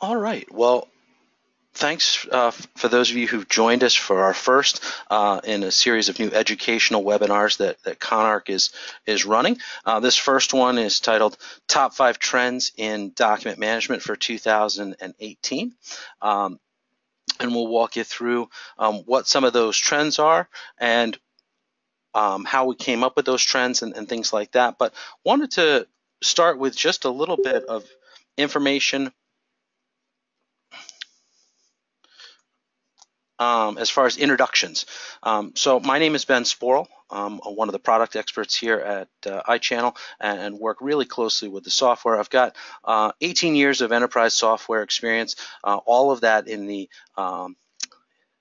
All right. Well, thanks for those of you who've joined us for our first in a series of new educational webinars that Conark is running. This first one is titled Top 5 Trends in Document Management for 2018. And we'll walk you through what some of those trends are and how we came up with those trends and things like that. But wanted to start with just a little bit of information as far as introductions. So my name is Ben Sporl. I'm one of the product experts here at iChannel and work really closely with the software. I've got 18 years of enterprise software experience, all of that in the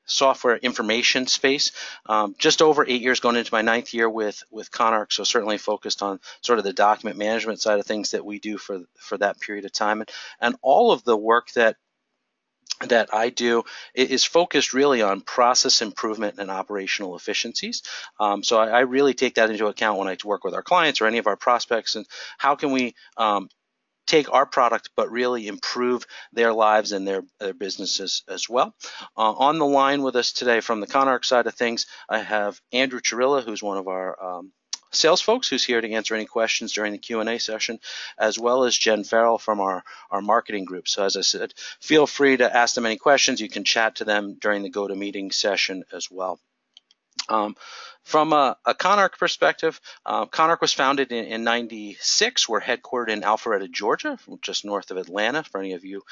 software information space. Just over 8 years, going into my 9th year with Conark, so certainly focused on sort of the document management side of things that we do for that period of time. And all of the work that I do is focused really on process improvement and operational efficiencies. So I really take that into account when I work with our clients or any of our prospects, and how can we take our product but really improve their lives and their businesses as well. On the line with us today from the Conark side of things, I have Andrew Chirilla, who's one of our sales folks, who's here to answer any questions during the Q&A session, as well as Jen Farrell from our marketing group. So as I said, feel free to ask them any questions. You can chat to them during the GoToMeeting session as well. From a Conark perspective, Conark was founded in 96. We're headquartered in Alpharetta, Georgia, just north of Atlanta, for any of you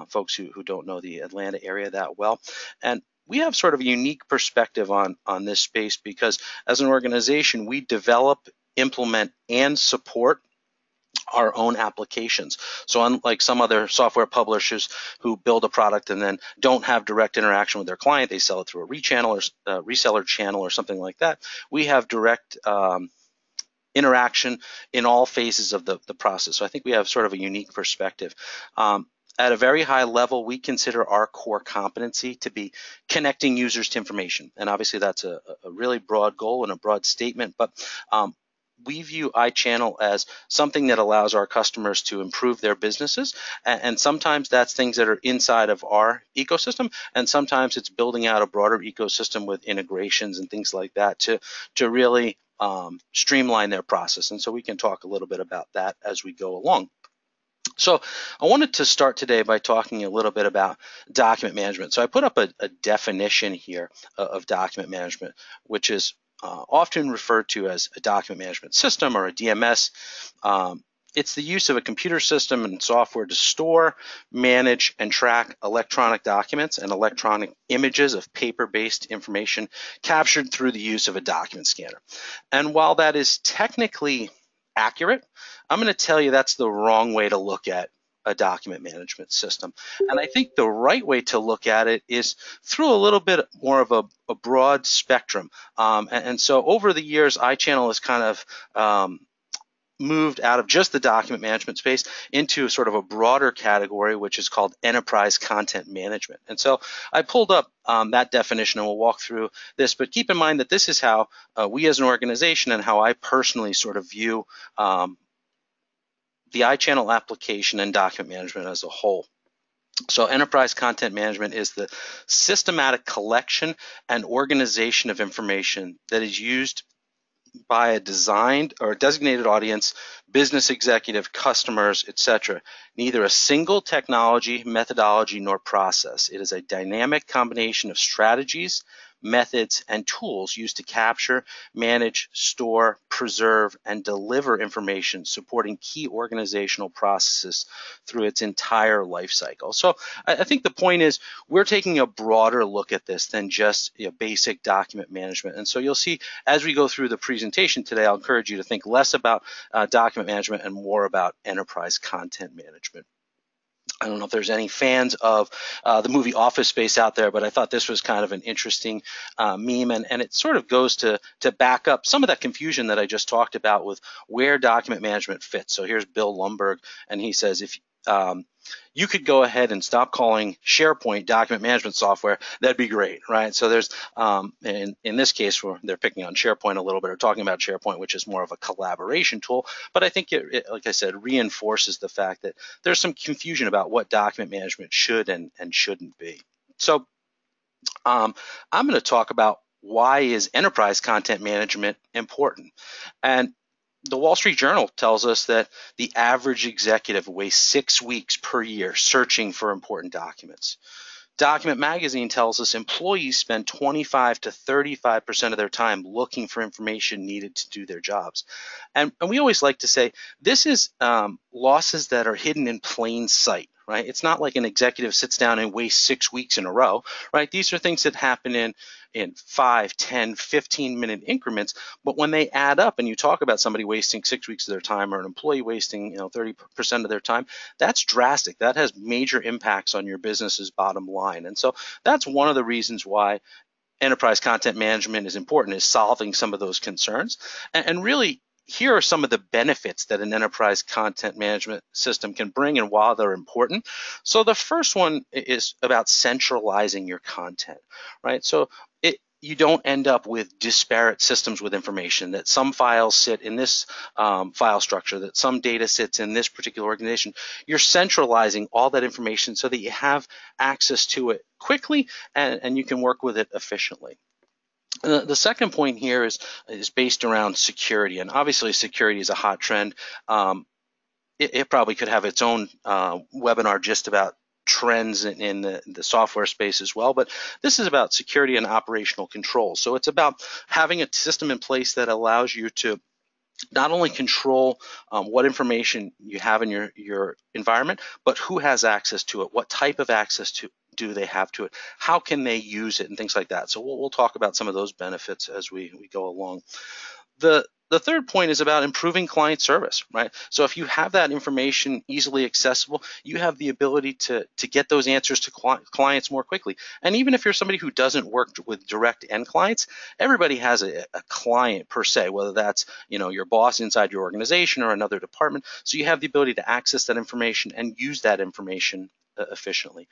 folks who don't know the Atlanta area that well. And we have sort of a unique perspective on this space because as an organization, we develop, implement, and support our own applications. So unlike some other software publishers who build a product and then don't have direct interaction with their client, they sell it through a reseller channel or something like that, we have direct interaction in all phases of the process. So I think we have sort of a unique perspective. At a very high level, we consider our core competency to be connecting users to information. And obviously that's a really broad goal and a broad statement, but we view iChannel as something that allows our customers to improve their businesses. And sometimes that's things that are inside of our ecosystem. And sometimes it's building out a broader ecosystem with integrations and things like that to really streamline their process. And so we can talk a little bit about that as we go along. So I wanted to start today by talking a little bit about document management. So I put up a definition here of document management, which is often referred to as a document management system or a DMS. It's the use of a computer system and software to store, manage, and track electronic documents and electronic images of paper-based information captured through the use of a document scanner. And while that is technically accurate, I'm going to tell you that's the wrong way to look at a document management system. And I think the right way to look at it is through a little bit more of a broad spectrum. And so over the years, iChannel has kind of moved out of just the document management space into sort of a broader category, which is called enterprise content management. And so I pulled up that definition and we'll walk through this, but keep in mind that this is how we as an organization and how I personally sort of view the iChannel application and document management as a whole. So enterprise content management is the systematic collection and organization of information that is used by a designed or designated audience, business executive, customers, etc. Neither a single technology, methodology, nor process. It is a dynamic combination of strategies, methods, and tools used to capture, manage, store, preserve, and deliver information supporting key organizational processes through its entire life cycle. So I think the point is we're taking a broader look at this than just basic document management. And so you'll see as we go through the presentation today, I'll encourage you to think less about document management and more about enterprise content management. I don't know if there's any fans of the movie Office Space out there, but I thought this was kind of an interesting meme, and it sort of goes to back up some of that confusion that I just talked about with where document management fits. So here's Bill Lumbergh, and he says, you could go ahead and stop calling SharePoint document management software. That'd be great, right? So there's, in this case, they're picking on SharePoint a little bit, or talking about SharePoint, which is more of a collaboration tool. But I think it, like I said, reinforces the fact that there's some confusion about what document management should and shouldn't be. So I'm going to talk about why is enterprise content management important. And the Wall Street Journal tells us that the average executive wastes 6 weeks per year searching for important documents. Document Magazine tells us employees spend 25 to 35% of their time looking for information needed to do their jobs. And we always like to say this is losses that are hidden in plain sight. Right? It's not like an executive sits down and wastes 6 weeks in a row, right? These are things that happen in 5, 10, 15-minute increments, but when they add up and you talk about somebody wasting 6 weeks of their time or an employee wasting 30% of their time, that's drastic. That has major impacts on your business's bottom line. And so that's one of the reasons why enterprise content management is important, is solving some of those concerns. And really, here are some of the benefits that an enterprise content management system can bring and why they're important. So the first one is about centralizing your content, right? So you don't end up with disparate systems with information, that some files sit in this file structure, that some data sits in this particular organization. You're centralizing all that information so that you have access to it quickly and you can work with it efficiently. The second point here is based around security, and obviously security is a hot trend. It probably could have its own webinar just about trends in the software space as well, but this is about security and operational control. So it's about having a system in place that allows you to not only control what information you have in your environment, but who has access to it, what type of access do they have to it, how can they use it, and things like that. So we'll talk about some of those benefits as we go along. The third point is about improving client service, right? So if you have that information easily accessible, you have the ability to get those answers to clients more quickly. And even if you're somebody who doesn't work with direct end clients, everybody has a client per se, whether that's your boss inside your organization or another department. So you have the ability to access that information and use that information efficiently.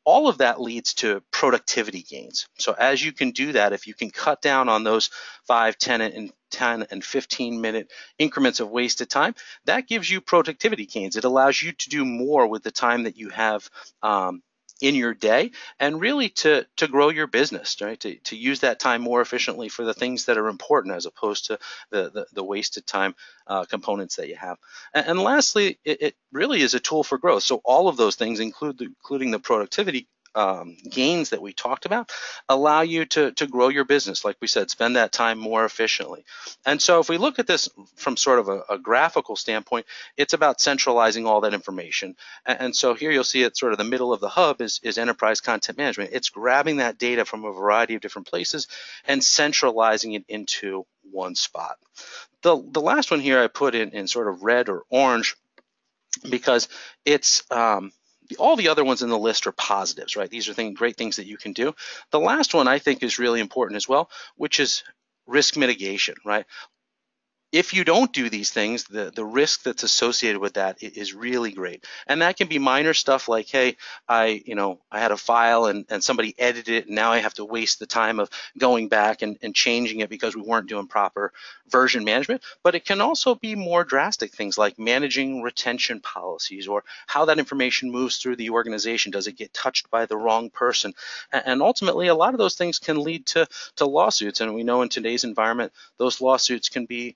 All of that leads to productivity gains. So as you can do that, if you can cut down on those 5, 10, and 15-minute increments of wasted time, that gives you productivity gains. It allows you to do more with the time that you have in your day, and really to grow your business, right? To use that time more efficiently for the things that are important, as opposed to the wasted time components that you have. And lastly, it really is a tool for growth. So all of those things, including the productivity gains that we talked about, allow you to grow your business. Like we said, spend that time more efficiently. And so if we look at this from sort of a graphical standpoint, it's about centralizing all that information. And so here you'll see at sort of the middle of the hub is enterprise content management. It's grabbing that data from a variety of different places and centralizing it into one spot. The last one here I put in sort of red or orange because it's all the other ones in the list are positives, right? These are great things that you can do. The last one I think is really important as well, which is risk mitigation, right? If you don't do these things, the risk that's associated with that is really great. And that can be minor stuff like, hey, I had a file and somebody edited it, and now I have to waste the time of going back and changing it because we weren't doing proper version management. But it can also be more drastic things like managing retention policies, or how that information moves through the organization. Does it get touched by the wrong person? And ultimately, a lot of those things can lead to lawsuits. And we know in today's environment, those lawsuits can be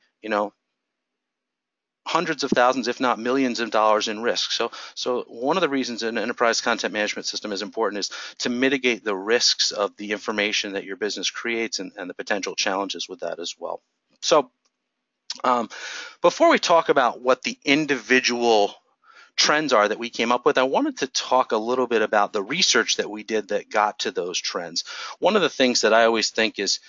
hundreds of thousands, if not millions of dollars in risk. So one of the reasons an enterprise content management system is important is to mitigate the risks of the information that your business creates and the potential challenges with that as well. So before we talk about what the individual trends are that we came up with, I wanted to talk a little bit about the research that we did that got to those trends. One of the things that I always think is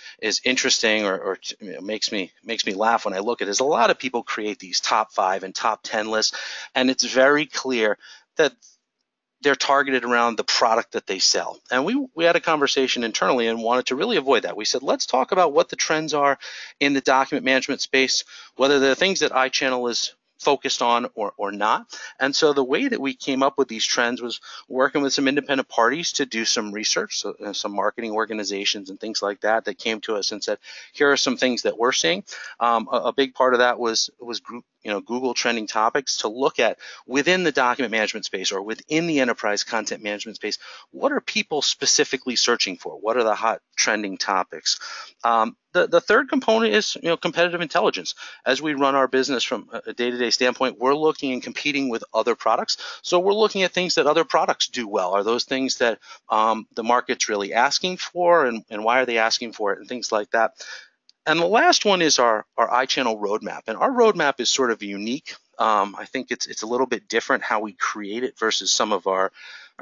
interesting or makes me laugh when I look at it is a lot of people create these top 5 and top 10 lists, and it's very clear that they're targeted around the product that they sell. And we had a conversation internally and wanted to really avoid that. We said, let's talk about what the trends are in the document management space, whether the things that iChannel is focused on or not. And so the way that we came up with these trends was working with some independent parties to do some research, so, some marketing organizations and things like that came to us and said, here are some things that we're seeing. A big part of that was Google trending topics to look at within the document management space or within the enterprise content management space. What are people specifically searching for? What are the hot trending topics? The third component is competitive intelligence. As we run our business from a day-to-day standpoint, we're looking and competing with other products. So we're looking at things that other products do well. Are those things that the market's really asking for, and why are they asking for it, and things like that. And the last one is our iChannel roadmap. And our roadmap is sort of unique. I think it's a little bit different how we create it versus some of our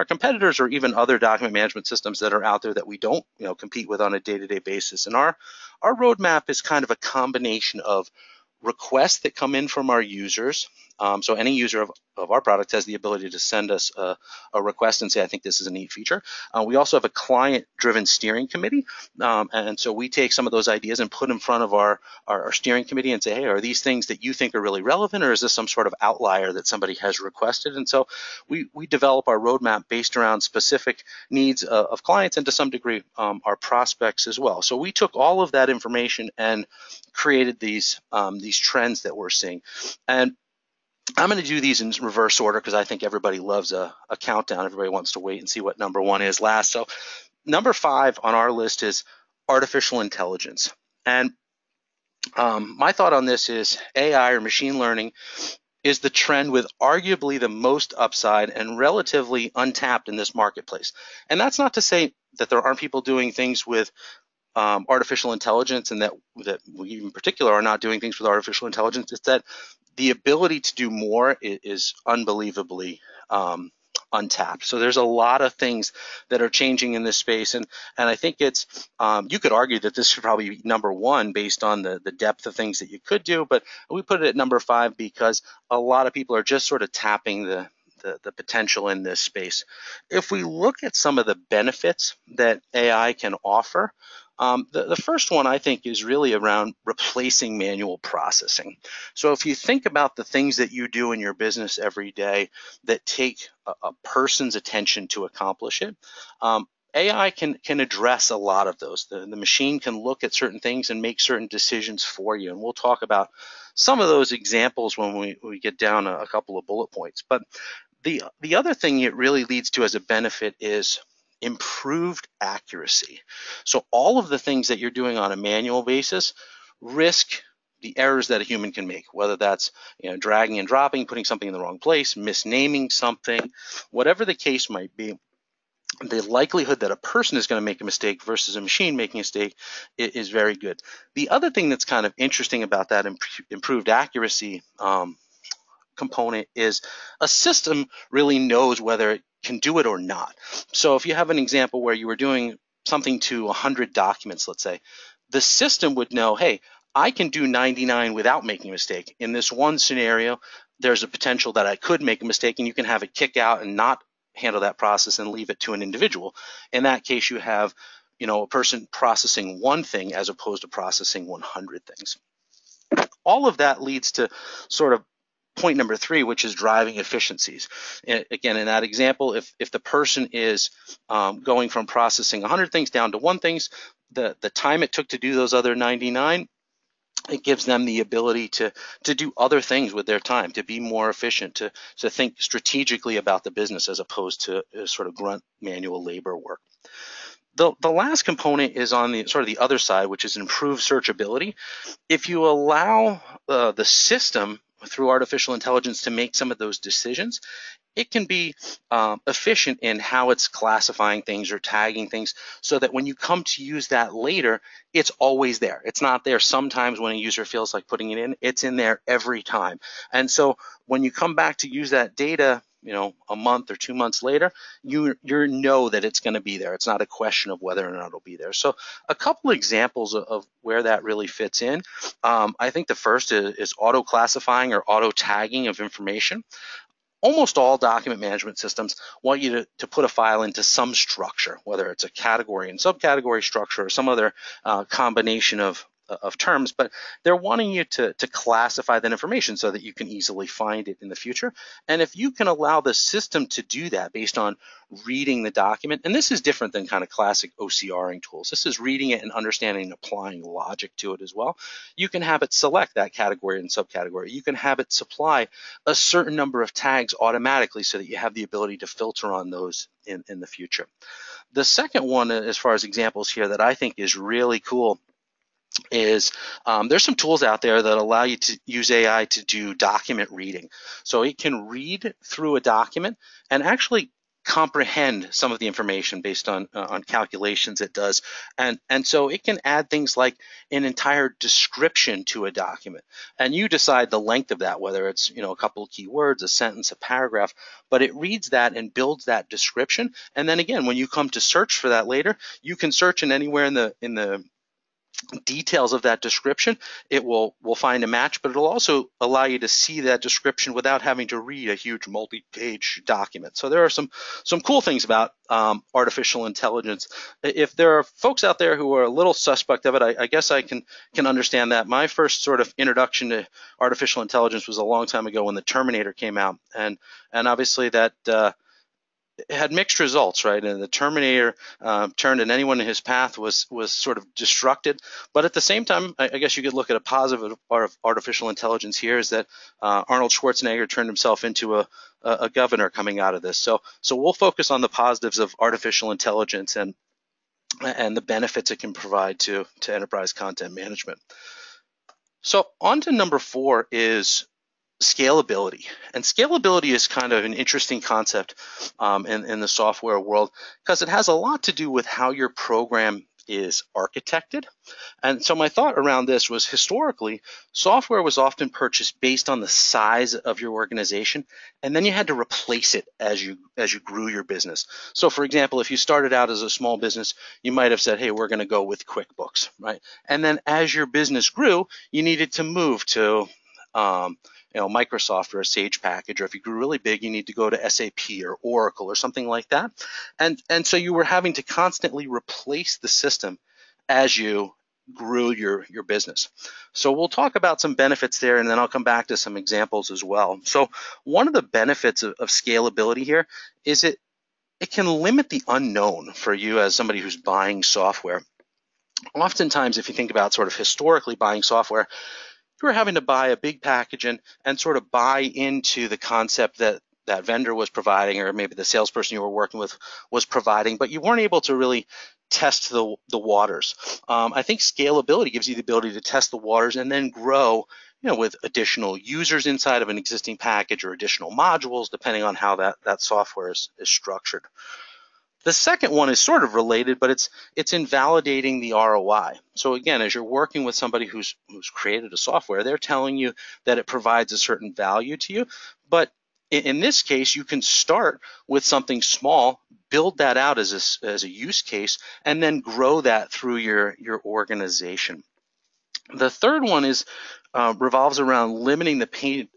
competitors or even other document management systems that are out there that we don't compete with on a day-to-day basis. And our roadmap is kind of a combination of requests that come in from our users. So any user of our product has the ability to send us a request and say, I think this is a neat feature. We also have a client-driven steering committee. And so we take some of those ideas and put in front of our steering committee and say, hey, are these things that you think are really relevant, or is this some sort of outlier that somebody has requested? And so we develop our roadmap based around specific needs of clients and to some degree our prospects as well. So we took all of that information and created these trends that we're seeing. And I'm going to do these in reverse order because I think everybody loves a countdown. Everybody wants to wait and see what number one is last. So number 5 on our list is artificial intelligence. And my thought on this is AI or machine learning is the trend with arguably the most upside and relatively untapped in this marketplace. And that's not to say that there aren't people doing things with artificial intelligence and that we in particular are not doing things with artificial intelligence. It's that the ability to do more is unbelievably untapped. So there's a lot of things that are changing in this space, and I think it's you could argue that this should probably be number 1 based on the depth of things that you could do, but we put it at number 5 because a lot of people are just sort of tapping the potential in this space. If we look at some of the benefits that AI can offer, the first one I think is really around replacing manual processing. So if you think about the things that you do in your business every day that take a person's attention to accomplish it, AI can address a lot of those. The machine can look at certain things and make certain decisions for you. And we'll talk about some of those examples when we get down a couple of bullet points. But the other thing it really leads to as a benefit is improved accuracy. So all of the things that you're doing on a manual basis risk the errors that a human can make, whether that's dragging and dropping, putting something in the wrong place, misnaming something, whatever the case might be. The likelihood that a person is going to make a mistake versus a machine making a mistake is very good. The other thing that's kind of interesting about that improved accuracy component is a system really knows whether it can do it or not. So if you have an example where you were doing something to 100 documents, let's say, the system would know, hey, I can do 99 without making a mistake. In this one scenario, there's a potential that I could make a mistake, and you can have it kick out and not handle that process and leave it to an individual. In that case, you have a person processing one thing as opposed to processing 100 things. All of that leads to sort of point number 3, which is driving efficiencies. And again, in that example, if the person is going from processing 100 things down to 1 thing, the time it took to do those other 99, it gives them the ability to do other things with their time, to be more efficient, to think strategically about the business as opposed to sort of grunt manual labor work. The last component is on the sort of the other side, which is improved searchability. If you allow the system through artificial intelligence to make some of those decisions, it can be efficient in how it's classifying things or tagging things so that when you come to use that later, it's always there. It's not there sometimes when a user feels like putting it in. It's in there every time. And so when you come back to use that data, a month or 2 months later, you know that it's going to be there. It's not a question of whether or not it'll be there. So a couple examples of where that really fits in. I think the first is auto classifying or auto tagging of information. Almost all document management systems want you to put a file into some structure, whether it's a category and subcategory structure or some other combination of of terms, but they're wanting you to classify that information so that you can easily find it in the future. And if you can allow the system to do that based on reading the document, and this is different than kind of classic OCRing tools. This is reading it and understanding and applying logic to it as well. You can have it select that category and subcategory. You can have it supply a certain number of tags automatically so that you have the ability to filter on those in the future. The second one, as far as examples here, that I think is really cool is there's some tools out there that allow you to use AI to do document reading. So it can read through a document and actually comprehend some of the information based on calculations it does, and so it can add things like an entire description to a document, and you decide the length of that, whether it's a couple of keywords, a sentence, a paragraph, but it reads that and builds that description. And then again, when you come to search for that later, you can search in anywhere in the details of that description. It will find a match, but it'll also allow you to see that description without having to read a huge multi-page document. So there are some cool things about artificial intelligence. If there are folks out there who are a little suspect of it, I guess I can understand that. My first sort of introduction to artificial intelligence was a long time ago when the Terminator came out, and obviously that it had mixed results, right? And the Terminator turned, and anyone in his path was sort of destructed. But at the same time, I guess you could look at a positive part of artificial intelligence here is that Arnold Schwarzenegger turned himself into a governor coming out of this. So we'll focus on the positives of artificial intelligence and the benefits it can provide to enterprise content management. So on to number 4 is scalability. And scalability is kind of an interesting concept in the software world because it has a lot to do with how your program is architected. And so my thought around this was, historically, software was often purchased based on the size of your organization, and then you had to replace it as you grew your business. So for example, if you started out as a small business, you might have said, hey, we're going to go with QuickBooks, right? And then as your business grew, you needed to move to Microsoft or a Sage package, or if you grew really big, you need to go to SAP or Oracle or something like that. And so you were having to constantly replace the system as you grew your business. So we'll talk about some benefits there, and then I'll come back to some examples as well. So one of the benefits of scalability here is it can limit the unknown for you as somebody who's buying software. Oftentimes, if you think about sort of historically buying software, you were having to buy a big package and sort of buy into the concept that vendor was providing, or maybe the salesperson you were working with was providing, but you weren't able to really test the waters. I think scalability gives you the ability to test the waters and then grow, with additional users inside of an existing package or additional modules, depending on how that software is structured. The second one is sort of related, but it's invalidating the ROI. So again, as you're working with somebody who's created a software, they're telling you that it provides a certain value to you. But in this case, you can start with something small, build that out as a use case, and then grow that through your organization. The third one revolves around limiting the pain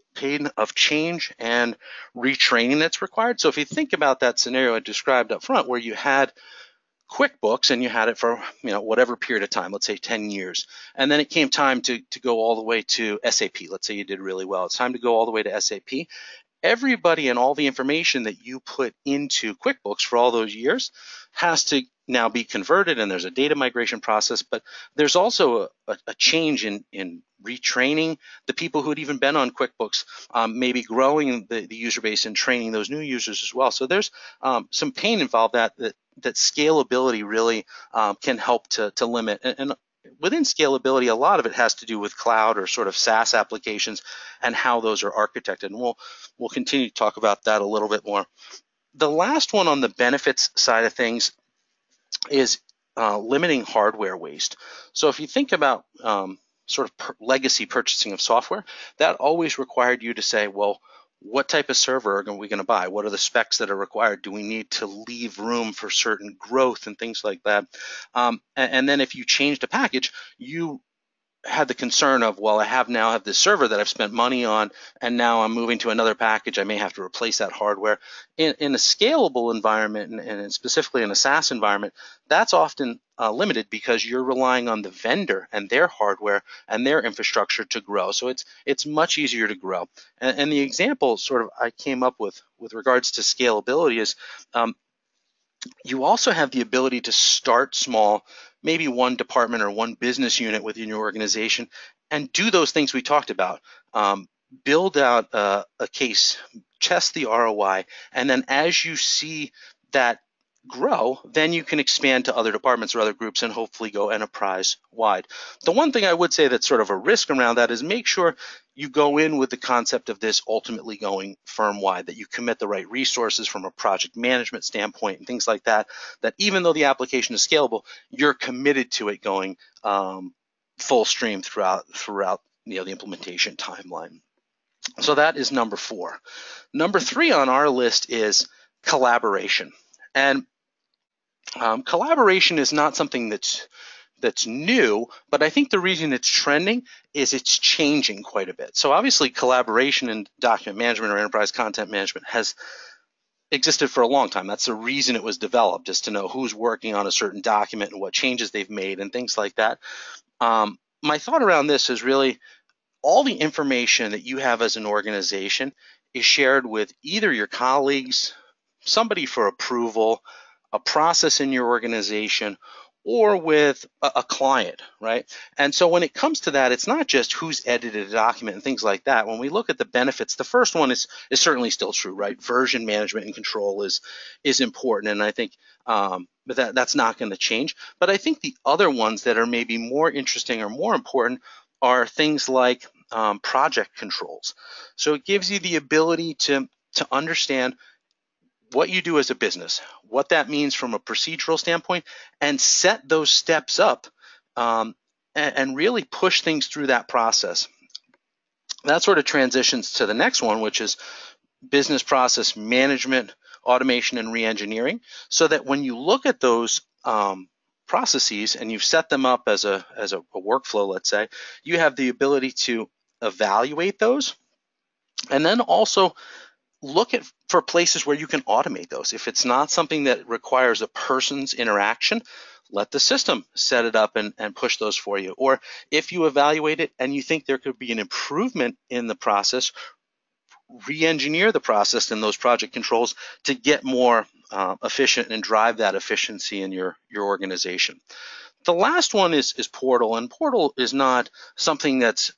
of change and retraining that's required. So if you think about that scenario I described up front, where you had QuickBooks and you had it for whatever period of time, let's say 10 years, and then it came time to go all the way to SAP. Let's say you did really well. It's time to go all the way to SAP. Everybody and all the information that you put into QuickBooks for all those years has to now be converted, and there's a data migration process, but there's also a change in retraining the people who had even been on QuickBooks, maybe growing the user base and training those new users as well. So there's some pain involved that scalability really can help to limit. And within scalability, a lot of it has to do with cloud or sort of SaaS applications and how those are architected. And we'll continue to talk about that a little bit more. The last one on the benefits side of things is limiting hardware waste. So if you think about sort of legacy purchasing of software, that always required you to say, well, what type of server are we going to buy? What are the specs that are required? Do we need to leave room for certain growth and things like that? And then if you changed a package, you had the concern of, well, I now have this server that I've spent money on, and now I'm moving to another package. I may have to replace that hardware. In a scalable environment, and specifically in a SaaS environment, that's often limited because you're relying on the vendor and their hardware and their infrastructure to grow. So it's much easier to grow. And the example sort of I came up with regards to scalability is you also have the ability to start small, maybe one department or one business unit within your organization, and do those things we talked about. Build out a case, test the ROI, and then as you see that grow, then you can expand to other departments or other groups and hopefully go enterprise wide. The one thing I would say that's sort of a risk around that is make sure you go in with the concept of this ultimately going firm wide, that you commit the right resources from a project management standpoint and things like that, that even though the application is scalable, you're committed to it going full stream throughout the implementation timeline. So that is number 4. Number 3 on our list is collaboration. And collaboration is not something that's new, but I think the reason it's trending is it's changing quite a bit. So obviously collaboration in document management or enterprise content management has existed for a long time. That's the reason it was developed, is to know who's working on a certain document and what changes they've made and things like that. My thought around this is really all the information that you have as an organization is shared with either your colleagues, somebody for approval, a process in your organization, or with a client, right? And so when it comes to that, it's not just who's edited a document and things like that. When we look at the benefits, the first one is certainly still true, right? Version management and control is important, and I think that's not going to change. But I think the other ones that are maybe more interesting or more important are things like project controls. So it gives you the ability to understand what you do as a business, what that means from a procedural standpoint, and set those steps up and really push things through that process. That sort of transitions to the next one, which is business process management, automation, and re-engineering, so that when you look at those processes and you've set them up as a workflow, let's say, you have the ability to evaluate those and then also look for places where you can automate those. If it's not something that requires a person's interaction, let the system set it up and push those for you. Or if you evaluate it and you think there could be an improvement in the process, re-engineer the process and those project controls to get more efficient and drive that efficiency in your organization. The last one is Portal, and Portal is not something that's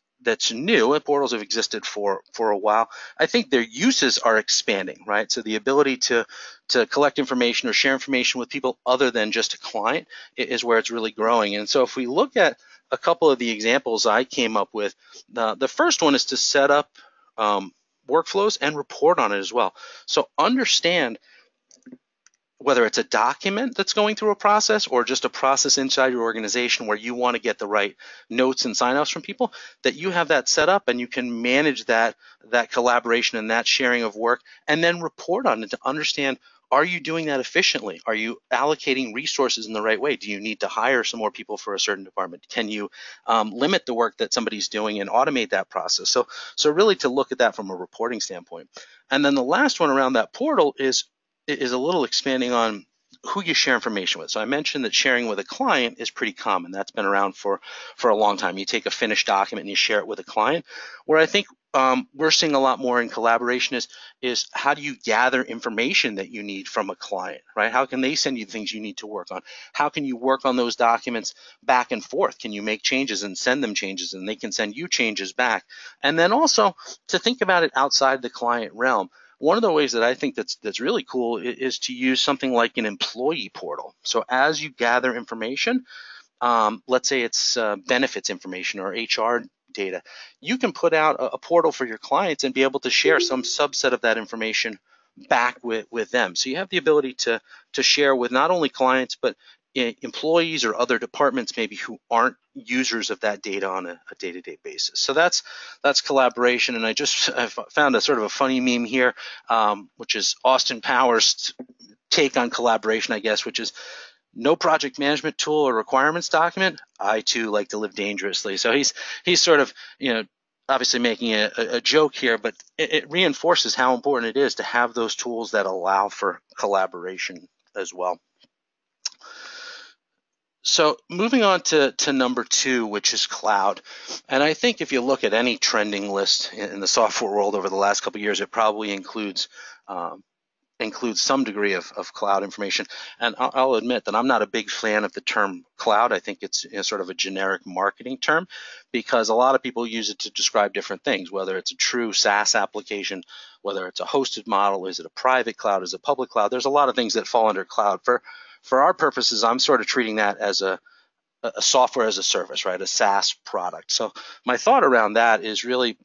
new. Portals have existed for a while. I think their uses are expanding, right? So the ability to collect information or share information with people other than just a client is where it's really growing. And so if we look at a couple of the examples I came up with, the first one is to set up workflows and report on it as well. So understand whether it's a document that's going through a process or just a process inside your organization where you want to get the right notes and sign-offs from people, that you have that set up and you can manage that collaboration and that sharing of work, and then report on it to understand, are you doing that efficiently? Are you allocating resources in the right way? Do you need to hire some more people for a certain department? Can you limit the work that somebody's doing and automate that process? So really to look at that from a reporting standpoint. And then the last one around that portal is a little expanding on who you share information with. So I mentioned that sharing with a client is pretty common. That's been around for a long time. You take a finished document and you share it with a client. Where I think we're seeing a lot more in collaboration is how do you gather information that you need from a client, right? How can they send you the things you need to work on? How can you work on those documents back and forth? Can you make changes and send them changes, and they can send you changes back? And then also to think about it outside the client realm. One of the ways that I think that's really cool is to use something like an employee portal. So as you gather information, let's say it's benefits information or HR data, you can put out a portal for your clients and be able to share some subset of that information back with them. So you have the ability to share with not only clients, but employees or other departments maybe who aren't users of that data on a day-to-day basis. So that's collaboration. And I found a sort of a funny meme here, which is Austin Powers' take on collaboration, I guess, which is no project management tool or requirements document, I too like to live dangerously. So he's sort of, obviously making a joke here, but it reinforces how important it is to have those tools that allow for collaboration as well. So moving on to number 2, which is cloud. And I think if you look at any trending list in the software world over the last couple of years, it probably includes some degree of cloud information. And I'll admit that I'm not a big fan of the term cloud. I think it's sort of a generic marketing term, because a lot of people use it to describe different things, whether it's a true SaaS application, whether it's a hosted model, is it a private cloud, is it a public cloud? There's a lot of things that fall under cloud. For our purposes, I'm sort of treating that as a software as a service, right? A SaaS product. So my thought around that is really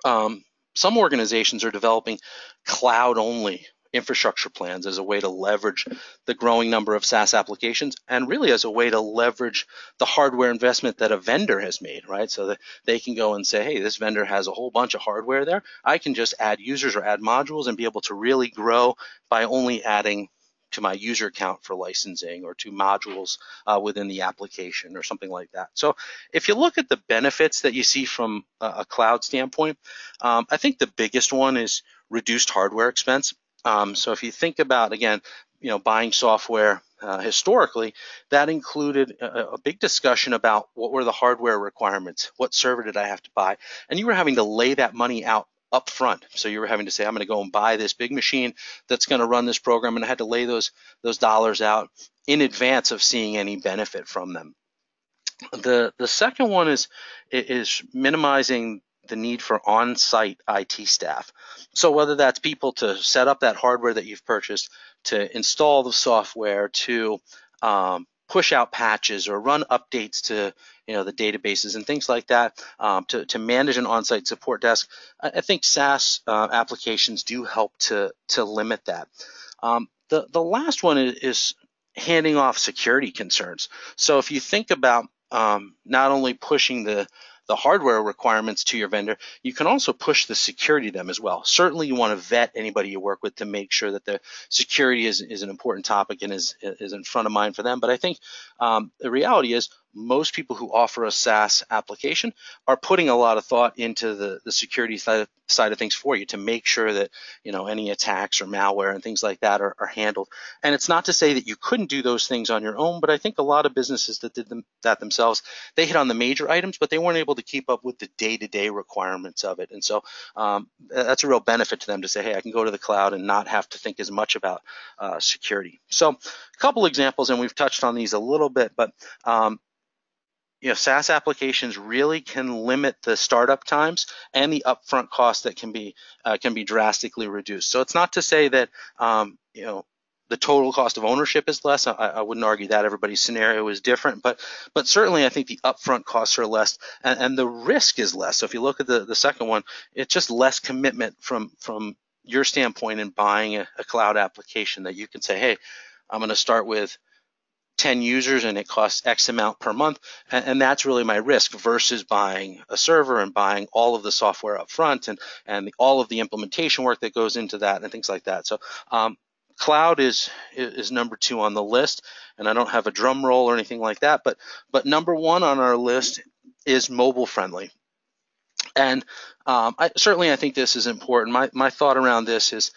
some organizations are developing cloud-only infrastructure plans as a way to leverage the growing number of SaaS applications, and really as a way to leverage the hardware investment that a vendor has made, right? So that they can go and say, hey, this vendor has a whole bunch of hardware there. I can just add users or add modules and be able to really grow by only adding to my user count for licensing or to modules within the application or something like that. So if you look at the benefits that you see from a cloud standpoint, I think the biggest one is reduced hardware expense. So if you think about, again, buying software historically, that included a big discussion about what were the hardware requirements, what server did I have to buy, and you were having to lay that money out up front. So you were having to say, I'm going to go and buy this big machine that's going to run this program, and I had to lay those dollars out in advance of seeing any benefit from them. The second one is minimizing the need for on-site IT staff. So whether that's people to set up that hardware that you've purchased, to install the software, to push out patches or run updates to the databases and things like that, to manage an on-site support desk, I think SaaS applications do help to limit that. The last one is handing off security concerns. So if you think about not only pushing the hardware requirements to your vendor, you can also push the security to them as well. Certainly you want to vet anybody you work with to make sure that the security is an important topic and is in front of mind for them. But I think the reality is most people who offer a SaaS application are putting a lot of thought into the security side of things for you to make sure that any attacks or malware and things like that are handled. And it's not to say that you couldn't do those things on your own, but I think a lot of businesses that did that themselves, they hit on the major items, but they weren't able to keep up with the day-to-day requirements of it. And so that's a real benefit to them to say, hey, I can go to the cloud and not have to think as much about security. So a couple examples, and we've touched on these a little bit, but SaaS applications really can limit the startup times and the upfront costs that can be drastically reduced. So it's not to say that the total cost of ownership is less. I wouldn't argue that. Everybody's scenario is different, but certainly I think the upfront costs are less and the risk is less. So if you look at the second one, it's just less commitment from your standpoint in buying a cloud application, that you can say, hey, I'm going to start with 10 users and it costs X amount per month, and that's really my risk, versus buying a server and buying all of the software up front and all of the implementation work that goes into that and things like that. So cloud is number 2 on the list, and I don't have a drum roll or anything like that, but number 1 on our list is mobile friendly. And I think this is important. My thought around this is,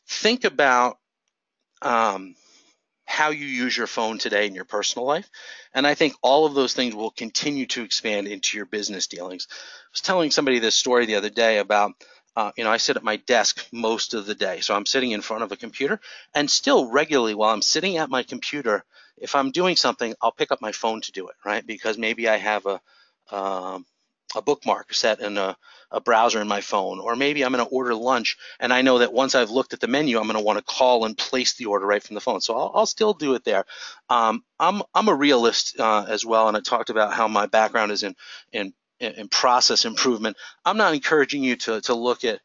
think about how you use your phone today in your personal life. And I think all of those things will continue to expand into your business dealings. I was telling somebody this story the other day about, I sit at my desk most of the day. So I'm sitting in front of a computer, and still regularly while I'm sitting at my computer, if I'm doing something, I'll pick up my phone to do it, right? Because maybe I have a bookmark set in a browser in my phone, or maybe I'm going to order lunch and I know that once I've looked at the menu, I'm going to want to call and place the order right from the phone. So I'll still do it there. I'm a realist as well, and I talked about how my background is in process improvement. I'm not encouraging you to look at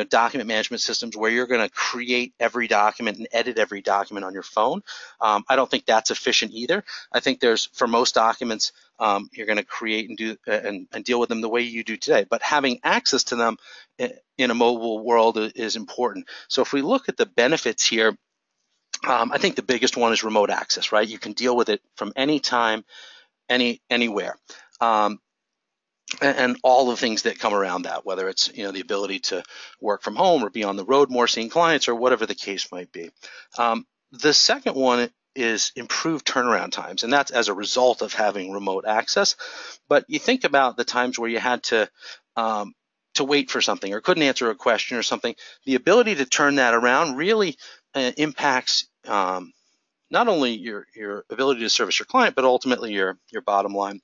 document management systems where you're going to create every document and edit every document on your phone. I don't think that's efficient either. I think for most documents, you're going to create and do and deal with them the way you do today. But having access to them in a mobile world is important. So if we look at the benefits here, I think the biggest one is remote access, right? You can deal with it from any time, anywhere. And all the things that come around that, whether it's the ability to work from home or be on the road more seeing clients or whatever the case might be. The second one is improved turnaround times, and that's as a result of having remote access. But you think about the times where you had to wait for something or couldn't answer a question or something. The ability to turn that around really impacts not only your ability to service your client, but ultimately your bottom line.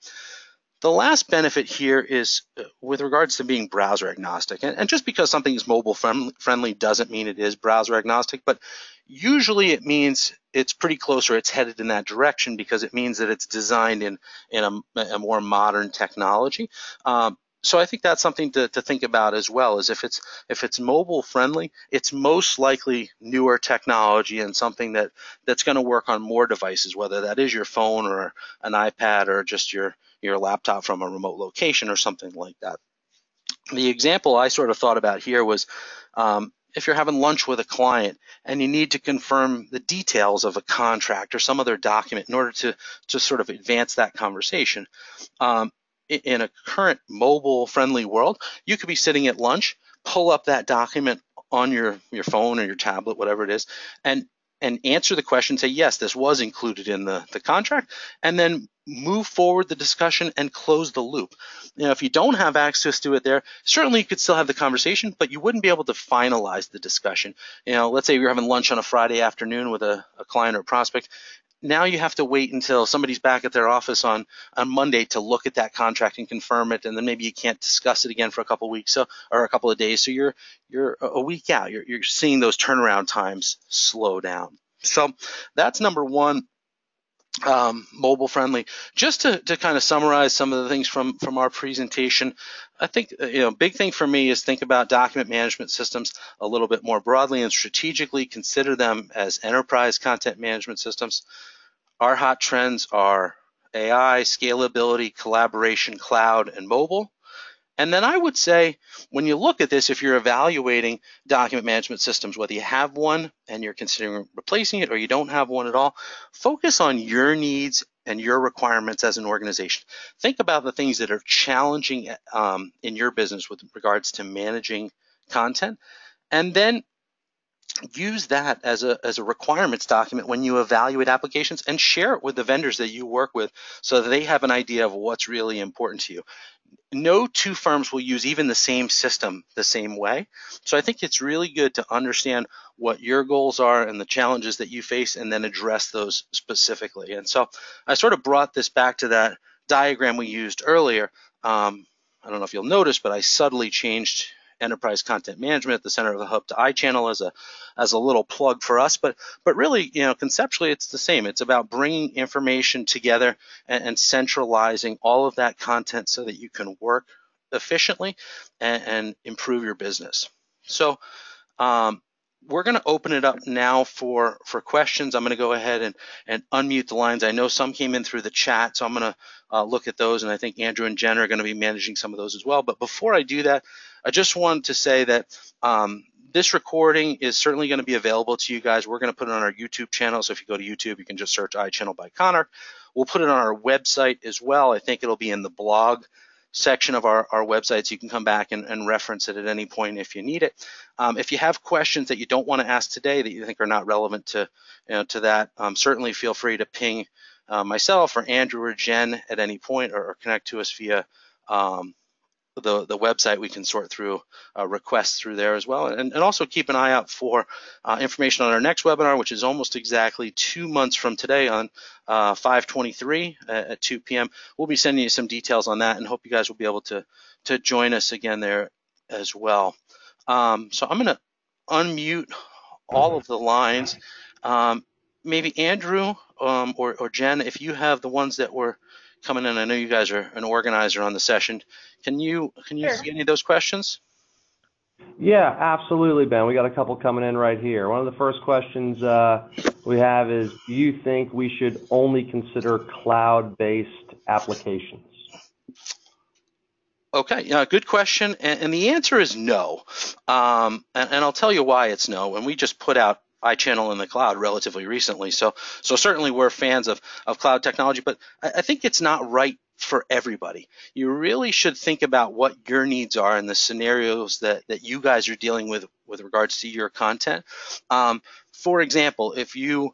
The last benefit here is with regards to being browser agnostic. And just because something is mobile friendly doesn't mean it is browser agnostic, but usually it means it's pretty close or it's headed in that direction because it means that it's designed in a more modern technology. So I think that's something to think about as well, is if it's mobile friendly, it's most likely newer technology and something that's going to work on more devices, whether that is your phone or an iPad or just your laptop from a remote location or something like that. The example I sort of thought about here was if you're having lunch with a client and you need to confirm the details of a contract or some other document in order to sort of advance that conversation. In a current mobile-friendly world, you could be sitting at lunch, pull up that document on your phone or your tablet, whatever it is, and answer the question, say, yes, this was included in the contract, and then move forward the discussion and close the loop. If you don't have access to it there, certainly you could still have the conversation, but you wouldn't be able to finalize the discussion. Let's say you're having lunch on a Friday afternoon with a client or prospect. Now you have to wait until somebody's back at their office on Monday to look at that contract and confirm it, and then maybe you can't discuss it again for a couple of weeks or a couple of days. So you're a week out. You're seeing those turnaround times slow down. So that's number one, mobile friendly. Just to kind of summarize some of the things from our presentation, I think big thing for me is think about document management systems a little bit more broadly and strategically consider them as enterprise content management systems. Our hot trends are AI, scalability, collaboration, cloud, and mobile. And then I would say when you look at this, if you're evaluating document management systems, whether you have one and you're considering replacing it or you don't have one at all, focus on your needs and your requirements as an organization. Think about the things that are challenging in your business with regards to managing content, and then use that as a requirements document when you evaluate applications and share it with the vendors that you work with so that they have an idea of what's really important to you. No two firms will use even the same system the same way. So I think it's really good to understand what your goals are and the challenges that you face and then address those specifically. And so I sort of brought this back to that diagram we used earlier. I don't know if you'll notice, but I subtly changed enterprise content management at the center of the hub to iChannel as a little plug for us, but really, conceptually it's the same. It's about bringing information together and centralizing all of that content so that you can work efficiently and improve your business. So we're going to open it up now for questions. I'm going to go ahead and unmute the lines. I know some came in through the chat, so I'm going to look at those, and I think Andrew and Jen are going to be managing some of those as well. But before I do that, I just wanted to say that this recording is certainly going to be available to you guys. We're going to put it on our YouTube channel, so if you go to YouTube, you can just search iChannel by Conark. We'll put it on our website as well. I think it'll be in the blog section of our website, so you can come back and reference it at any point if you need it. If you have questions that you don't want to ask today that you think are not relevant to that, certainly feel free to ping myself or Andrew or Jen at any point, or connect to us via the website. We can sort through requests through there as well, and also keep an eye out for information on our next webinar, which is almost exactly 2 months from today on 5/23 at 2 p.m. We'll be sending you some details on that, and hope you guys will be able to join us again there as well. So I'm going to unmute all of the lines. Maybe Andrew or Jen, if you have the ones that were coming in. I know you guys are an organizer on the session. Can you Sure. see any of those questions? Yeah, absolutely, Ben. We got a couple coming in right here. One of the first questions we have is, do you think we should only consider cloud-based applications? Okay, good question, and the answer is no. And I'll tell you why it's no. When we just put out iChannel in the cloud relatively recently. So certainly we're fans of cloud technology, but I think it's not right for everybody. You really should think about what your needs are and the scenarios that you guys are dealing with regards to your content. For example, if you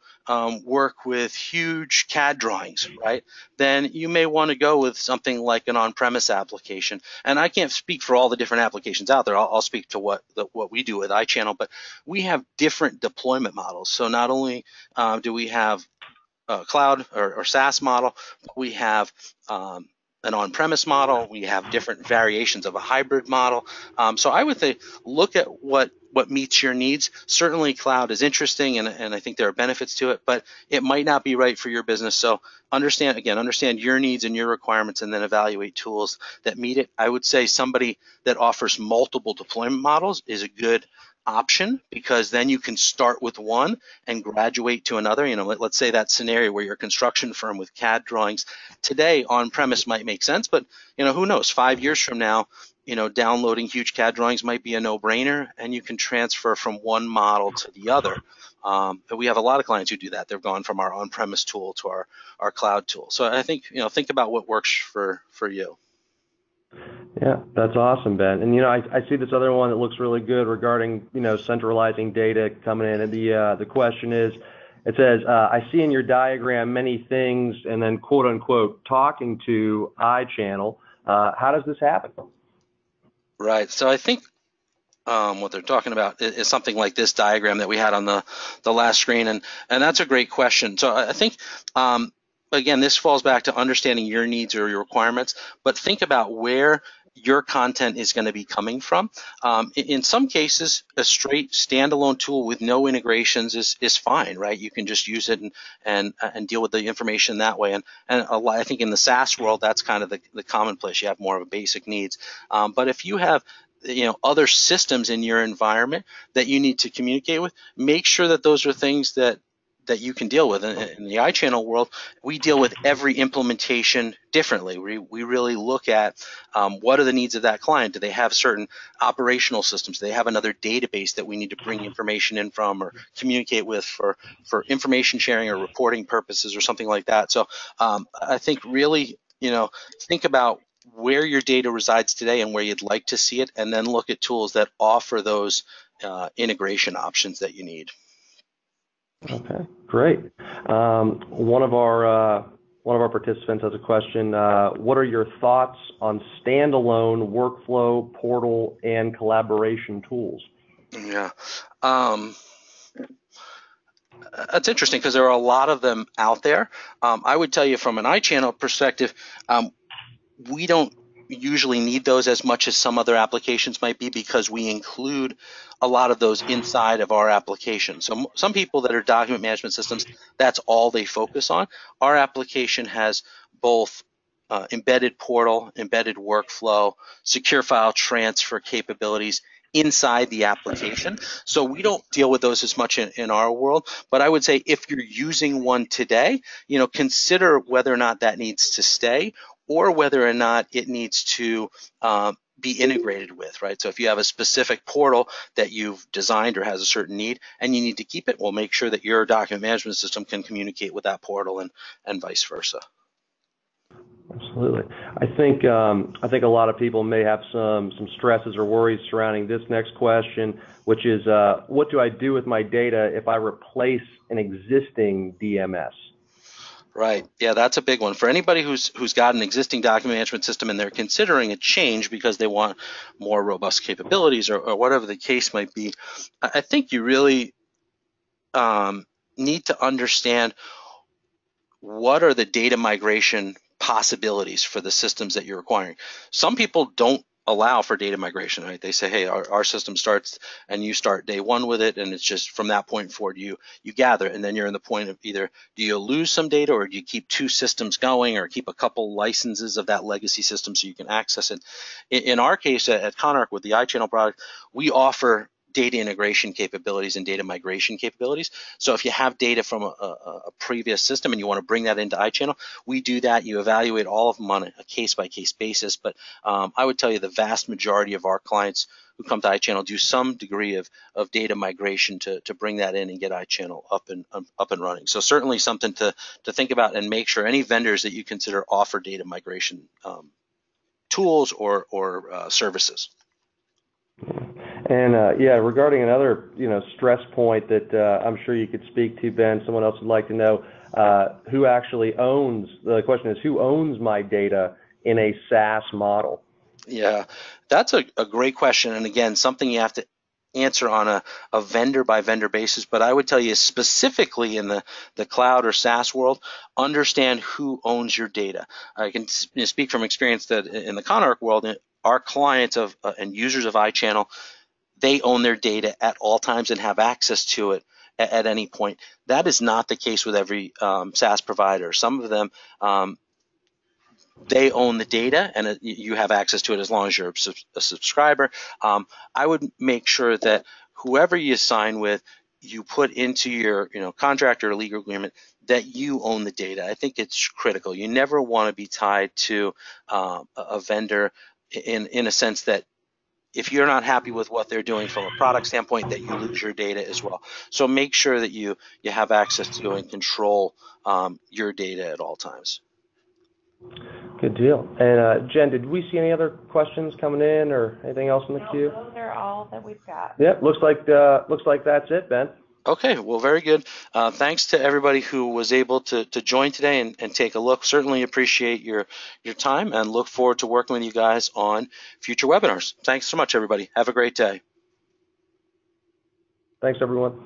work with huge CAD drawings, right, then you may want to go with something like an on-premise application. And I can't speak for all the different applications out there. I'll speak to what we do with iChannel, but we have different deployment models. So not only do we have cloud or SaaS model, we have an on-premise model. We have different variations of a hybrid model. So I would say look at what meets your needs. Certainly cloud is interesting, and I think there are benefits to it, but it might not be right for your business. So understand your needs and your requirements, and then evaluate tools that meet it. I would say somebody that offers multiple deployment models is a good option, because then you can start with one and graduate to another. Let's say that scenario where you're a construction firm with CAD drawings. Today, on-premise might make sense, but who knows? 5 years from now, downloading huge CAD drawings might be a no-brainer, and you can transfer from one model to the other. But we have a lot of clients who do that. They've gone from our on-premise tool to our cloud tool. So I think think about what works for you. Yeah, that's awesome, Ben. And I see this other one that looks really good regarding centralizing data coming in. And the question is, it says, I see in your diagram many things, and then quote unquote talking to iChannel. How does this happen? Right. So I think what they're talking about is something like this diagram that we had on the last screen, and that's a great question. So I think again, this falls back to understanding your needs or your requirements, but think about where your content is going to be coming from. In some cases, a straight standalone tool with no integrations is fine, right? You can just use it and deal with the information that way. And I think in the SaaS world, that's kind of the commonplace. You have more of a basic needs. But if you have other systems in your environment that you need to communicate with, make sure that those are things that you can deal with. In the iChannel world, we deal with every implementation differently. We really look at what are the needs of that client. Do they have certain operational systems? Do they have another database that we need to bring information in from or communicate with for information sharing or reporting purposes or something like that? So I think really, think about where your data resides today and where you'd like to see it, and then look at tools that offer those integration options that you need. Okay, great. One of our participants has a question. What are your thoughts on standalone workflow, portal, and collaboration tools? Yeah, that's interesting because there are a lot of them out there. I would tell you from an iChannel perspective, we don't usually need those as much as some other applications might be, because we include a lot of those inside of our application. So some people that are document management systems, that's all they focus on. Our application has both embedded portal, embedded workflow, secure file transfer capabilities inside the application. So we don't deal with those as much in our world. But I would say if you're using one today, consider whether or not that needs to stay, or whether or not it needs to be integrated with, right? So if you have a specific portal that you've designed or has a certain need and you need to keep it, well, make sure that your document management system can communicate with that portal and vice versa. Absolutely. I think a lot of people may have some stresses or worries surrounding this next question, which is what do I do with my data if I replace an existing DMS? Right. Yeah, that's a big one. For anybody who's got an existing document management system and they're considering a change because they want more robust capabilities or whatever the case might be, I think you really need to understand what are the data migration possibilities for the systems that you're acquiring. Some people don't allow for data migration, right? They say, hey, our system starts and you start day one with it, and it's just from that point forward you gather, and then you're in the point of either do you lose some data or do you keep two systems going or keep a couple licenses of that legacy system so you can access it. In our case at Conark with the iChannel product, we offer data integration capabilities and data migration capabilities. So if you have data from a previous system and you want to bring that into iChannel, we do that. You evaluate all of them on a case-by-case basis. But I would tell you the vast majority of our clients who come to iChannel do some degree of data migration to bring that in and get iChannel up and running. So certainly something to think about, and make sure any vendors that you consider offer data migration tools or services. And yeah, regarding another stress point that I'm sure you could speak to, Ben, someone else would like to know who actually owns. The question is, who owns my data in a SaaS model? Yeah, that's a great question, and again, something you have to answer on a vendor by vendor basis. But I would tell you specifically in the cloud or SaaS world, understand who owns your data. I can speak from experience that in the ConArc world, our clients and users of iChannel, they own their data at all times and have access to it at any point. That is not the case with every SaaS provider. Some of them, they own the data and you have access to it as long as you're a subscriber. I would make sure that whoever you sign with, you put into your contract or legal agreement that you own the data. I think it's critical. You never want to be tied to a vendor in a sense that if you're not happy with what they're doing from a product standpoint, that you lose your data as well. So make sure that you have access to and control your data at all times. Good deal. And Jen, did we see any other questions coming in or anything else in the queue? Those are all that we've got. Yep, looks like that's it, Ben. Okay, well, very good. Thanks to everybody who was able to join today and take a look. Certainly appreciate your time and look forward to working with you guys on future webinars. Thanks so much, everybody. Have a great day. Thanks, everyone.